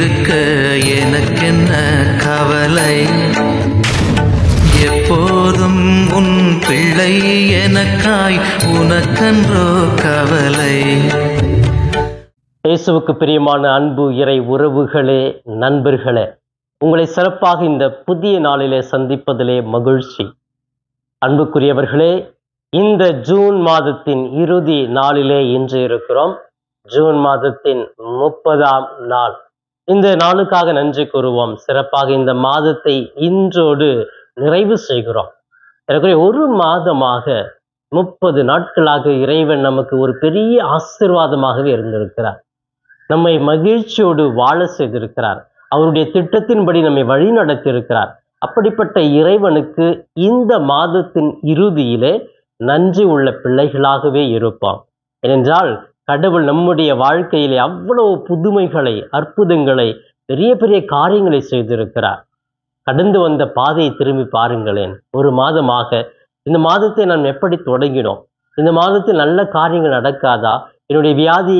இருக்க எனக்கென்ன கவலை, எப்போதும் உன் பிள்ளை எனக்காய் உனக்கன்றோ கவலை. இயேசுவுக்கு பிரியமான அன்பு இறை உறவுகளே, நண்பர்களே, உங்களை சிறப்பாக இந்த புதிய நாளிலே சந்திப்பதிலே மகிழ்ச்சி. அன்புக்குரியவர்களே, இந்த ஜூன் மாதத்தின் இறுதி நாளிலே இன்று இருக்கிறோம். ஜூன் மாதத்தின் 30ஆம் நாள். இந்த நாளுக்காக நன்றி கூறுவோம். சிறப்பாக இந்த மாதத்தை இன்றோடு நிறைவு செய்கிறோம். எனக்கு ஒரு மாதமாக 30 நாட்களாக இறைவன் நமக்கு ஒரு பெரிய ஆசீர்வாதமாகவே இருந்திருக்கிறார். நம்மை மகிழ்ச்சியோடு வாழ செய்திருக்கிறார். அவருடைய திட்டத்தின்படி நம்மை வழி நடத்தியிருக்கிறார். அப்படிப்பட்ட இறைவனுக்கு இந்த மாதத்தின் இறுதியிலே நன்றி உள்ள பிள்ளைகளாகவே இருப்போம். ஏனென்றால் கடவுள் நம்முடைய வாழ்க்கையிலே அவ்வளவு புதுமைகளை, அற்புதங்களை, பெரிய பெரிய காரியங்களை செய்திருக்கிறார். கடந்து வந்த பாதையை திரும்பி பாருங்களேன். ஒரு மாதமாக இந்த மாதத்தை நாம் எப்படி தொடங்கினோம்? இந்த மாதத்தில் நல்ல காரியங்கள் நடக்காதா? என்னுடைய வியாதி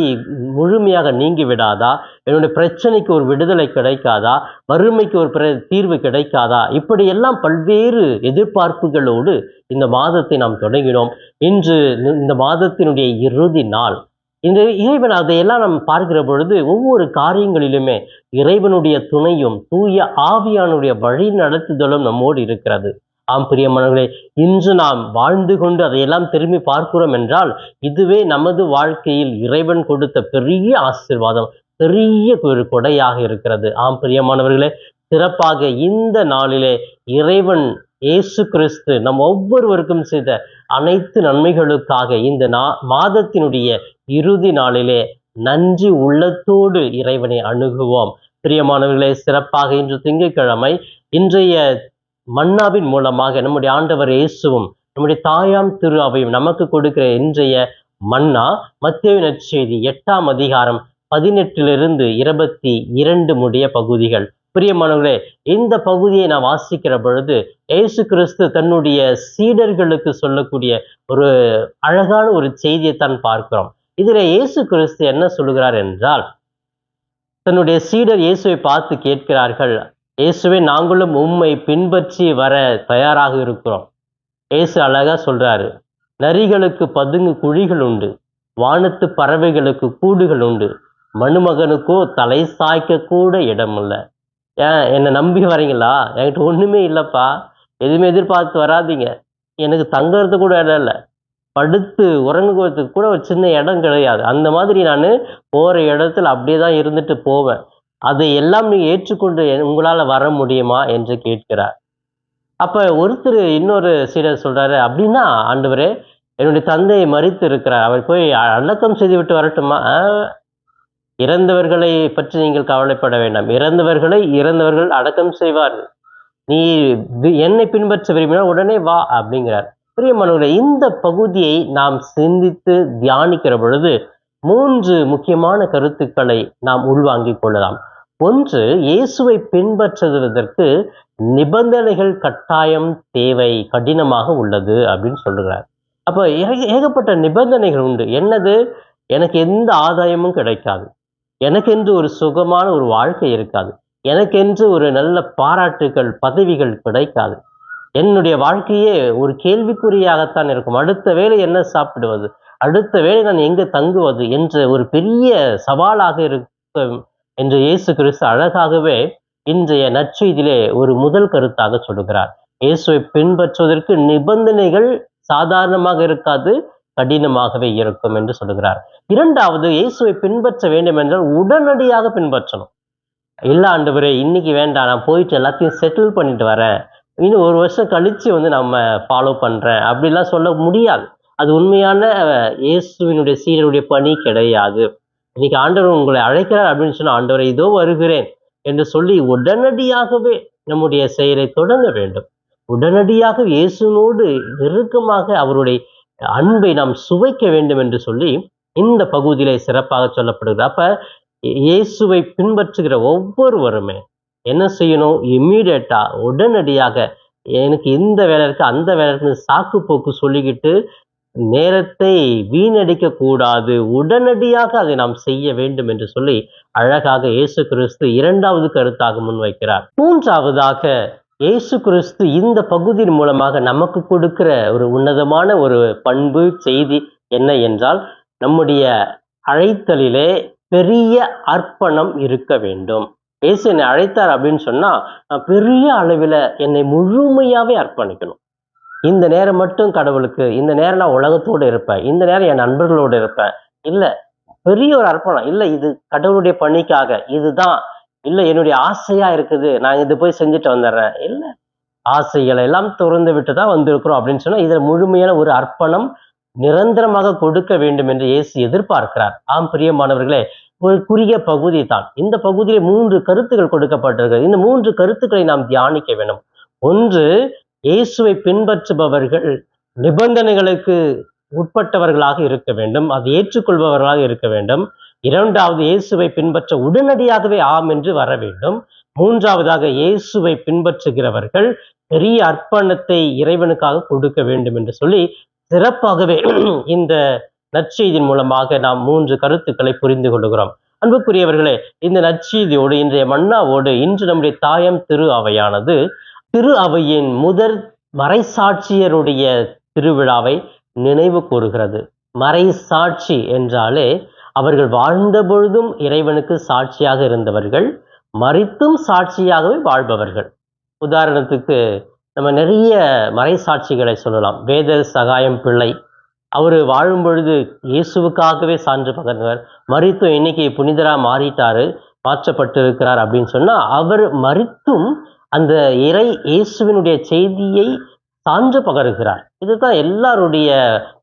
முழுமையாக நீங்கி விடாதா? என்னுடைய பிரச்சனைக்கு ஒரு விடுதலை கிடைக்காதா? வறுமைக்கு ஒரு தீர்வு கிடைக்காதா? இப்படியெல்லாம் பல்வேறு எதிர்பார்ப்புகளோடு இந்த மாதத்தை நாம் தொடங்கினோம். இன்று இந்த மாதத்தினுடைய இறுதி நாள். இந்த இறைவன் அதையெல்லாம் நாம் பார்க்கிற பொழுது ஒவ்வொரு காரியங்களிலுமே இறைவனுடைய துணையும் தூய ஆவியானுடைய வழி நடத்துதலும் நம்மோடு இருக்கிறது. ஆம் பிரியமானவர்களே, இன்று நாம் வாழ்ந்து கொண்டு அதையெல்லாம் திரும்பி பார்க்கிறோம் என்றால் இதுவே நமது வாழ்க்கையில் இறைவன் கொடுத்த பெரிய ஆசீர்வாதம், பெரிய ஒரு கொடையாக இருக்கிறது. ஆம் பிரியமானவர்களே, சிறப்பாக இந்த நாளிலே இறைவன் இயேசு கிறிஸ்து நம் ஒவ்வொருவருக்கும் செய்த அனைத்து நன்மைகளுக்காக இந்த மாதத்தினுடைய இறுதி நாளிலே நன்றி உள்ளத்தோடு இறைவனை அணுகுவோம். பிரியமானவர்களே, சிறப்பாக இன்று திங்கட்கிழமை இன்றைய மன்னாவின் மூலமாக நம்முடைய ஆண்டவர் இயேசுவும் நம்முடைய தாயாம் திரு அவையும் நமக்கு கொடுக்கிற இன்றைய மன்னா மத்தேயு நற்செய்தி 8ஆம் அதிகாரம் 18 22 முடிய பகுதிகள். பிரியமானவர்களே, இந்த பகுதியை நான் வாசிக்கிற பொழுது இயேசு கிறிஸ்து தன்னுடைய சீடர்களுக்கு சொல்லக்கூடிய ஒரு அழகான ஒரு செய்தியை தான் பார்க்கிறோம். இதுல இயேசு கிறிஸ்து என்ன சொல்லுகிறார் என்றால், தன்னுடைய சீடர் இயேசுவை பார்த்து கேட்கிறார்கள், இயேசுவே, நாங்களும் உம்மை பின்பற்றி வர தயாராக இருக்கிறோம். இயேசு அழகா சொல்றாரு, நரிகளுக்கு பதுங்கு குழிகள் உண்டு, வானத்து பறவைகளுக்கு கூடுகள் உண்டு, மனுமகனுக்கோ தலை சாய்க்க கூட இடம் இல்லை. ஏன் என்னை நம்பி வரீங்களா? என்கிட்ட ஒண்ணுமே இல்லைப்பா, எதுவுமே எதிர்பார்த்து வராதிங்க, எனக்கு தங்கறது கூட இடம் இல்லை, படுத்து உறங்குவதற்கு கூட ஒரு சின்ன இடம் கிடையாது. அந்த மாதிரி நான் போகிற இடத்துல அப்படியே தான் இருந்துட்டு போவேன். அதை எல்லாம் நீங்க ஏற்றுக்கொண்டு உங்களால வர முடியுமா என்று கேட்கிறார். அப்ப ஒருத்தர் இன்னொரு சீடர் சொல்றாரு, அப்படின்னா ஆண்டவரே, என்னுடைய தந்தையை மரித்து இருக்கிறார், அவர் போய் அடக்கம் செய்து விட்டு வரட்டுமா? இறந்தவர்களை பற்றி நீங்கள் கவலைப்பட வேண்டாம், இறந்தவர்கள் அடக்கம் செய்வார்கள், நீ என்னை பின்பற்ற விரும்பினால் உடனே வா அப்படிங்கிறார். பிரியமானவர்களே, இந்த பகுதியை நாம் சிந்தித்து தியானிக்கிற பொழுது 3 முக்கியமான கருத்துக்களை நாம் உள்வாங்கிக் கொள்ளலாம். ஒன்று, இயேசுவை பின்பற்றுவதற்கு நிபந்தனைகள் கட்டாயம் தேவை, கடினமாக உள்ளது அப்படின்னு சொல்லுகிறார். அப்போ ஏகப்பட்ட நிபந்தனைகள் உண்டு. என்னது? எனக்கு எந்த ஆதாயமும் கிடைக்காது, எனக்கென்று ஒரு சுகமான ஒரு வாழ்க்கை இருக்காது, எனக்கென்று ஒரு நல்ல பாராட்டுகள், பதவிகள் கிடைக்காது, என்னுடைய வாழ்க்கையே ஒரு கேள்விக்குறியாகத்தான் இருக்கும், அடுத்த வேளை என்ன சாப்பிடுவது, அடுத்த வேளை நான் எங்கே தங்குவது என்ற ஒரு பெரிய சவாலாக இருக்கும் என்று இயேசு கிறிஸ்து அழகாகவே இன்றைய நற்செய்தியிலே ஒரு முதல் கருத்தாக சொல்லுகிறார். இயேசுவை பின்பற்றுவதற்கு நிபந்தனைகள் சாதாரணமாக இருக்காது, கடினமாகவே இருக்கும் என்று சொல்லுகிறார். இரண்டாவது, இயேசுவை பின்பற்ற வேண்டும் என்றால் உடனடியாக பின்பற்றணும். இல்லை ஆண்டவரே, இன்னைக்கு வேண்டாம், நான் போயிட்டு எல்லாத்தையும் செட்டில் பண்ணிட்டு வரேன், இன்னும் 1 வருஷம் கழிச்சு நம்ம ஃபாலோ பண்றேன் அப்படிலாம் சொல்ல முடியாது. அது உண்மையான இயேசுவினுடைய சீடருடைய பணி கிடையாது. இன்னைக்கு ஆண்டவர் உங்களை அழைக்கிறார் அப்படின்னு சொன்னா, ஆண்டவரை இதோ வருகிறேன் என்று சொல்லி உடனடியாகவே நம்முடைய செயலை தொடங்க வேண்டும். உடனடியாக இயேசுனோடு நெருக்கமாக அவருடைய அன்பை நாம் சுவைக்க வேண்டும் என்று சொல்லி இந்த பகுதியிலே சிறப்பாக சொல்லப்படுகிறது. அப்ப இயேசுவை பின்பற்றுகிற ஒவ்வொருவருமே என்ன செய்யணும்? இம்மீடியட்டா, உடனடியாக, எனக்கு இந்த வேலை இருக்கு அந்த வேலை இருக்கு சாக்கு போக்கு சொல்லிக்கிட்டு நேரத்தை வீணடிக்க கூடாது, உடனடியாக அதை நாம் செய்ய வேண்டும் என்று சொல்லி அழகாக இயேசு கிறிஸ்து இரண்டாவது கருத்தாக முன்வைக்கிறார். மூன்றாவதாக இயேசு கிறிஸ்து இந்த பகுதியின் மூலமாக நமக்கு கொடுக்கிற ஒரு உன்னதமான ஒரு பண்பு செய்தி என்ன என்றால், நம்முடைய அழைத்தலிலே பெரிய அர்ப்பணம் இருக்க வேண்டும். இயேசு என்னை அழைத்தார் அப்படின்னு சொன்னா, நான் பெரிய அளவில் என்னை முழுமையாவே அர்ப்பணிக்கணும். இந்த நேரம் மட்டும் கடவுளுக்கு, இந்த நேரம் நான் உலகத்தோடு இருப்பேன், இந்த நேரம் என் நண்பர்களோடு இருப்பேன், இல்லை பெரிய ஒரு அர்ப்பணம் இல்லை, இது கடவுளுடைய பணிக்காக, இதுதான் இல்லை என்னுடைய ஆசையா இருக்குது, நான் இது போய் செஞ்சுட்டு வந்துடுறேன், இல்லை ஆசைகளை எல்லாம் திறந்து விட்டு தான் வந்திருக்கிறோம் அப்படின்னு சொன்னா, இதில் முழுமையான ஒரு அர்ப்பணம் நிரந்தரமாக கொடுக்க வேண்டும் என்று இயேசு எதிர்பார்க்கிறார். ஆம் பிரியமானவர்களே, ஒரு குறுகிய பகுதி தான். இந்த பகுதியில் 3 கருத்துக்கள் கொடுக்கப்பட்டிருக்கிறது. இந்த 3 கருத்துக்களை நாம் தியானிக்க வேண்டும். ஒன்று, இயேசுவை பின்பற்றுபவர்கள் நிபந்தனைகளுக்கு உட்பட்டவர்களாக இருக்க வேண்டும், அதை ஏற்றுக்கொள்பவர்களாக இருக்க வேண்டும். இரண்டாவது, இயேசுவை பின்பற்ற உடனடியாகவே ஆம் என்று வர வேண்டும். மூன்றாவதாக, இயேசுவை பின்பற்றுகிறவர்கள் பெரிய அர்ப்பணத்தை இறைவனுக்காக கொடுக்க வேண்டும் என்று சொல்லி சிறப்பாகவே இந்த நற்செய்தியின் மூலமாக நாம் 3 கருத்துக்களை புரிந்து கொள்கிறோம். அன்புக்குரியவர்களே, இந்த நற்செய்தியோடு இன்றைய மன்னாவோடு இன்று நம்முடைய தாயம் திரு அவையானது திரு அவையின் முதல் மறைசாட்சியருடைய திருவிழாவை நினைவு கூறுகிறது. மறைசாட்சி என்றாலே அவர்கள் வாழ்ந்த பொழுதும் இறைவனுக்கு சாட்சியாக இருந்தவர்கள், மரித்தும் சாட்சியாகவே வாழ்பவர்கள். உதாரணத்துக்கு நம்ம நிறைய மறைசாட்சிகளை சொல்லலாம். வேத சகாயம் பிள்ளை, அவர் வாழும் பொழுது இயேசுவுக்காகவே சான்று பகர்ந்தவர், மரித்தும் இன்னைக்கு புனிதராக மாறிட்டாரு, மாற்றப்பட்டிருக்கிறார் அப்படின்னு சொன்னா, அவர் மரித்தும் அந்த இயேசுவினுடைய செய்தியை சான்று பகருகிறார். இதுதான் எல்லாருடைய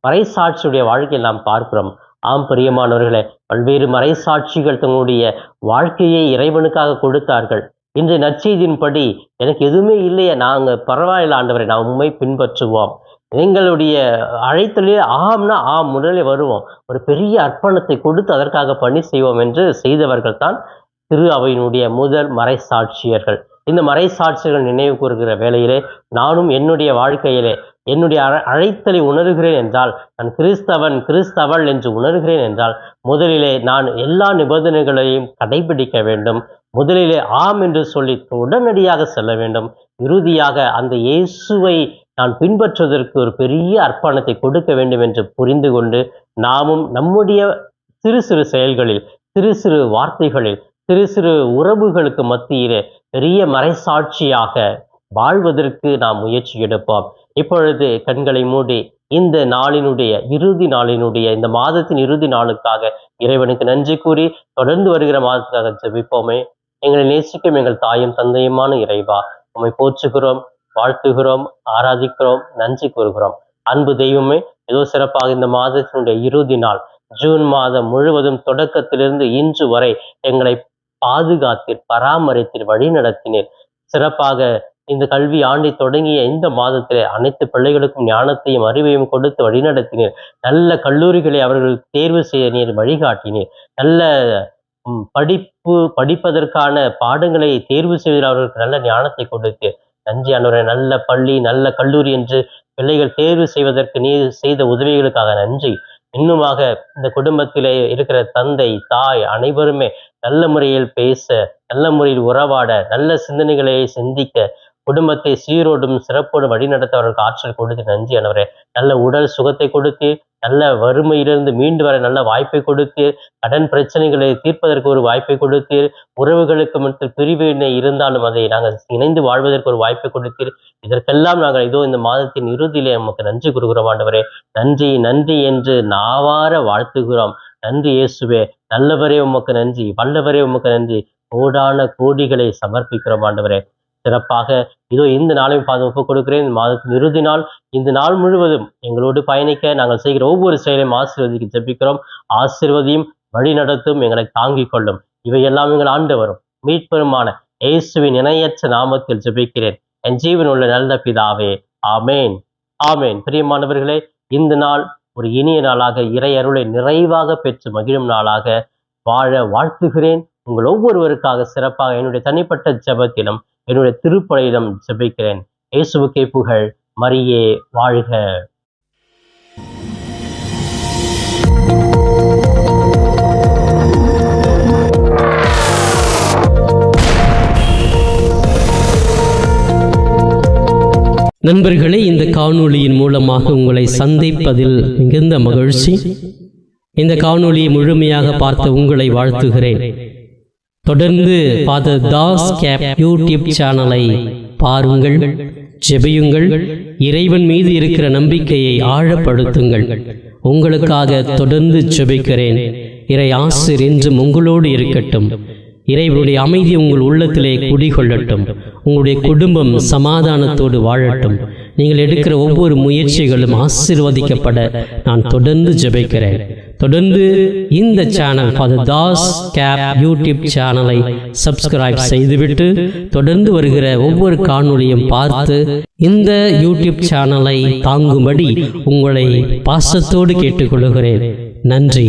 மறைசாட்சியுடைய வாழ்க்கையில் நாம் பார்க்கிறோம். ஆம் பிரியமானவர்களே, பல்வேறு மறைசாட்சிகள் தங்களுடைய வாழ்க்கையை இறைவனுக்காக கொடுத்தார்கள். இன்றைய நற்செய்தியின்படி, எனக்கு எதுவுமே இல்லையே, நாங்கள் பரவாயில்ல ஆண்டவரை, நான் உண்மை பின்பற்றுவோம், எங்களுடைய அழைத்தலே ஆம்னா ஆம் முதலில் வருவோம், ஒரு பெரிய அர்ப்பணத்தை கொடுத்து அதற்காக பணி செய்வோம் என்று செய்தவர்கள் தான் திரு அவையினுடைய முதல் மறைசாட்சியர்கள். இந்த மறைசாட்சியர்கள் நினைவு கூறுகிற வேளையிலே நானும் என்னுடைய வாழ்க்கையிலே என்னுடைய அழைத்தலை உணர்கிறேன் என்றால், நான் கிறிஸ்தவள் என்று உணர்கிறேன் என்றால், முதலிலே நான் எல்லா நிபந்தனைகளையும் கடைபிடிக்க வேண்டும். முதலிலே ஆம் என்று சொல்லி உடனடியாக செல்ல வேண்டும். இறுதியாக அந்த இயேசுவை நான் பின்பற்றுவதற்கு ஒரு பெரிய அர்ப்பணத்தை கொடுக்க வேண்டும் என்று புரிந்து கொண்டு, நாமும் நம்முடைய சிறு சிறு செயல்களில், சிறு சிறு வார்த்தைகளில், சிறு சிறு உறவுகளுக்கு மத்தியிலே பெரிய மறைசாட்சியாக வாழ்வதற்கு நாம் முயற்சி எடுப்போம். இப்பொழுது கண்களை மூடி இந்த நாளினுடைய இறுதி நாளினுடைய, இந்த மாதத்தின் இறுதி நாளுக்காக இறைவனுக்கு நன்றி கூறி தொடர்ந்து வருகிற மாதத்துக்காக ஜெபிப்போமே. எங்களை நேசிக்கும் எங்கள் தாயும் தந்தையுமான இறைவா, உம்மை போற்றுகிறோம், வாழ்த்துகிறோம், ஆராதிக்கிறோம், நன்றி கூறுகிறோம். அன்பு தெய்வமே, ஏதோ சிறப்பாக இந்த மாதத்தினுடைய இறுதி நாள், ஜூன் மாதம் முழுவதும் தொடக்கத்திலிருந்து இன்று வரை எங்களை பாதுகாத்தீர், பராமரித்தீர், வழி நடத்தினீர். சிறப்பாக இந்த கல்வி ஆண்டை தொடங்கிய இந்த மாதத்திலே அனைத்து பிள்ளைகளுக்கும் ஞானத்தையும் அறிவையும் கொடுத்து வழிநடத்தினீர். நல்ல கல்லூரிகளை அவர்கள் தேர்வு செய்ய நீர் வழிகாட்டினீர். நல்ல படிப்பதற்கான பாடங்களை தேர்வு செய்வதில் அவர்களுக்கு நல்ல ஞானத்தை கொடுத்து நன்றி ஆண்டவரே. நல்ல பள்ளி, நல்ல கல்லூரி என்று பிள்ளைகள் தேர்வு செய்வதற்கு நீர் செய்த உதவிகளுக்காக நன்றி. இன்னுமாக இந்த குடும்பத்திலே இருக்கிற தந்தை, தாய் அனைவருமே நல்ல முறையில் பேச, நல்ல முறையில் உறவாட, நல்ல சிந்தனைகளை சிந்திக்க, குடும்பத்தை சீரோடும் சிறப்போடும் வழிநடத்த அவர்களுக்கு ஆற்றல் கொடுத்து நன்றி ஆண்டவரே. நல்ல உடல் சுகத்தை கொடுத்து, நல்ல வறுமையிலிருந்து மீண்டு வர நல்ல வாய்ப்பை கொடுத்து, கடன் பிரச்சனைகளை தீர்ப்பதற்கு ஒரு வாய்ப்பை கொடுத்து, உறவுகளுக்கு மட்டும் பிரிவினை இருந்தாலும் அதை நாங்கள் இணைந்து வாழ்வதற்கு ஒரு வாய்ப்பை கொடுத்தீர். இதற்கெல்லாம் நாங்கள் இதோ இந்த மாதத்தின் இறுதியிலே நமக்கு நன்றி கூறுகிறோம் ஆண்டவரே. நன்றி நன்றி என்று நாவார வாழ்த்துகிறோம். நன்றி இயேசுவே, நல்லவரே உமக்கு நன்றி, வல்லவரே உமக்கு நன்றி. கோடான கோடிகளை சமர்ப்பிக்கிறோம் ஆண்டவரே. சிறப்பாக இதோ இந்த நாளையும் ஒப்புக் கொடுக்கிறேன். இந்த மாதத்தின் இறுதி நாள், இந்த நாள் முழுவதும் எங்களோடு பயணிக்க நாங்கள் செய்கிற ஒவ்வொரு செயலையும் ஆசீர்வதிக்க ஜெபிக்கிறோம். ஆசீர்வதியும் வழி நடத்தும், எங்களை தாங்கிக் கொள்ளும். இவையெல்லாம் எங்கள் ஆண்டவரும் மீட்பெருமான இயேசுவின் இணையற்ற நாமத்தில் ஜெபிக்கிறேன் என் ஜீவனுள்ள நல்ல பிதாவே, ஆமேன், ஆமேன். பிரியமானவர்களே, இந்த நாள் ஒரு இனிய நாளாக, இறை அருளை நிறைவாக பெற்று மகிழும் நாளாக வாழ வாழ்த்துகிறேன். உங்கள் ஒவ்வொருவருக்காக சிறப்பாக என்னுடைய தனிப்பட்ட ஜெபத்திலும் என்னுடைய திருப்பலியிலும் ஜெபிக்கிறேன். இயேசுவுக்கே புகழ், மரியே வாழ்க. நண்பர்களே, இந்த காணொளியின் மூலமாக உங்களை சந்திப்பதில் மிகுந்த மகிழ்ச்சி. இந்த காணொளியை முழுமையாக பார்த்த உங்களை வாழ்த்துகிறேன். தொடர்ந்து ஃபாதர் தாஸ் கேப் யூடியூப் சேனலை பாருங்கள், ஜெபியுங்கள், இறைவன் மீது இருக்கிற நம்பிக்கையை ஆழப்படுத்துங்கள். உங்களுக்காக தொடர்ந்து ஜெபிக்கிறேன். இறை ஆசிர் என்றும் உங்களோடு இருக்கட்டும். இறைவனுடைய அமைதி உங்கள் உள்ளத்திலே குடிகொள்ளட்டும். உங்களுடைய குடும்பம் சமாதானத்தோடு வாழட்டும். நீங்கள் எடுக்கிற ஒவ்வொரு முயற்சிகளும் ஆசீர்வதிக்கப்பட நான் தொடர்ந்து ஜெபிக்கிறேன். தொடர்ந்து இந்த channel father Das cap YouTube சேனலை சப்ஸ்கிரைப் செய்துவிட்டு தொடர்ந்து வருகிற ஒவ்வொரு காணொளியும் பார்த்து இந்த யூடியூப் சேனலை தாங்கும்படி உங்களை பாசத்தோடு கேட்டுக்கொள்கிறேன். நன்றி.